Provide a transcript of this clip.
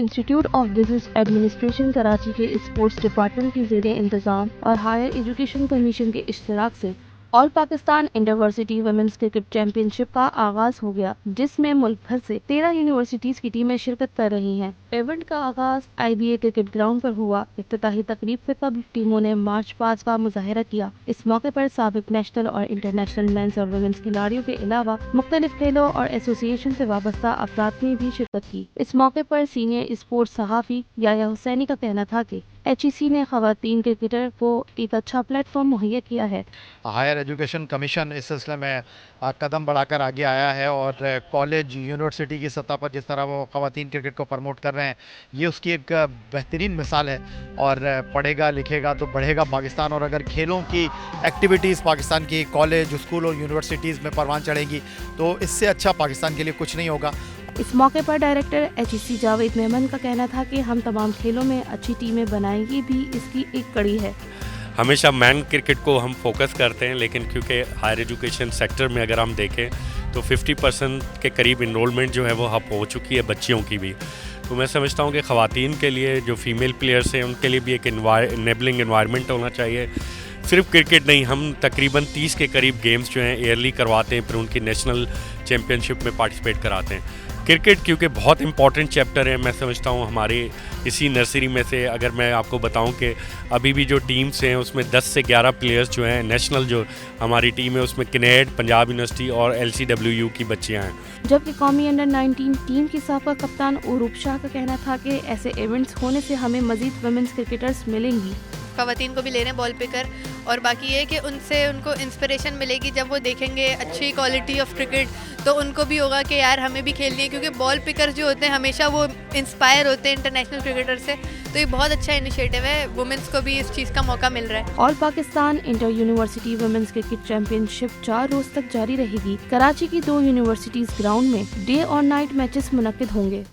Institute of business administration Karachi के sports department की ज़ेरे इंतज़ाम और हायर एजुकेशन कमीशन के इश्तराक से all Pakistan interversity women's cricket championship का आगाज हो गया, जिसमें मुल्क भर से 13 यूनिवर्सिटीज की टीमें शिरकत कर रही हैं। इवेंट का आगाज IBA क्रिकेट ग्राउंड पर हुआ। इफ्तिताही तकरीब से कबल टीमों ने मार्च पास्ट का मुजाहरा किया। इस मौके पर साबिक नेशनल और इंटरनेशनल मेंस और वुमेन्स खिलाड़ियों के अलावा मुख्तलिफ खेलों और एसोसिएशन से वाबस्ता अफराद ने भी शिरकत की। इस मौके पर सीनियर स्पोर्ट्स सहाफ़ी याया हुसैनी का कहना था कि HEC ने खवातीन क्रिकेटर को एक अच्छा प्लेटफॉर्म मुहैया किया है। हायर एजुकेशन कमीशन इस सिलसिले में कदम बढ़ाकर आगे आया है और कॉलेज यूनिवर्सिटी की सतह पर जिस तरह वो ख़वातीन क्रिकेट को प्रमोट कर रहे हैं, ये उसकी एक बेहतरीन मिसाल है। और पढ़ेगा लिखेगा तो बढ़ेगा पाकिस्तान। और अगर खेलों की एक्टिविटीज़ पाकिस्तान की कॉलेज स्कूल और यूनिवर्सिटीज़ में परवान चढ़ेंगी तो इससे अच्छा पाकिस्तान के लिए कुछ नहीं होगा। इस मौके पर डायरेक्टर HEC जावेद मेमन का कहना था कि हम तमाम खेलों में अच्छी टीमें बनाएंगे भी इसकी एक कड़ी है। हमेशा मैन क्रिकेट को हम फोकस करते हैं, लेकिन क्योंकि हायर एजुकेशन सेक्टर में अगर हम देखें तो 50% के करीब इनरोलमेंट जो है वो अब हो चुकी है बच्चियों की भी। तो मैं समझता हूँ कि ख़वातीन के लिए जो फीमेल प्लेयर्स हैं उनके लिए भी एक इनेबलिंग एनवायरनमेंट होना चाहिए। सिर्फ क्रिकेट नहीं, हम तकरीबन 30 के करीब गेम्स जो हैं ईयरली करवाते हैं, फिर उनकी नेशनल चैम्पियनशिप में पार्टिसिपेट कराते हैं। क्रिकेट क्योंकि बहुत इंपॉर्टेंट चैप्टर है, मैं समझता हूँ हमारी इसी नर्सरी में से अगर मैं आपको बताऊँ कि अभी भी जो टीम्स हैं उसमें 10 से 11 प्लेयर्स जो हैं, नेशनल जो हमारी टीम है उसमें किनेड, पंजाब यूनिवर्सिटी और LCWU की बच्चियाँ हैं। जबकि कौमी अंडर-19 टीम की साबका कप्तान उरूप शाह का कहना था कि ऐसे इवेंट्स होने से हमें मजीद वुमेन्स क्रिकेटर्स मिलेंगी। ख़वातीन को भी ले रहे हैं बॉल पिकर, और बाकी ये कि उनसे उनको इंस्पिरेशन मिलेगी जब वो देखेंगे अच्छी क्वालिटी ऑफ क्रिकेट, तो उनको भी होगा कि यार हमें भी खेलनी है, क्योंकि बॉल पिकर जो होते हैं हमेशा वो इंस्पायर होते हैं इंटरनेशनल क्रिकेटर से। तो ये बहुत अच्छा इनिशिएटिव है, वुमेन्स को भी इस चीज़ का मौका मिल रहा है। All Pakistan inter university women's cricket championship 4 रोज तक जारी रहेगी। कराची की 2 यूनिवर्सिटीज ग्राउंड में डे और नाइट मैचेस मुनक्किद होंगे।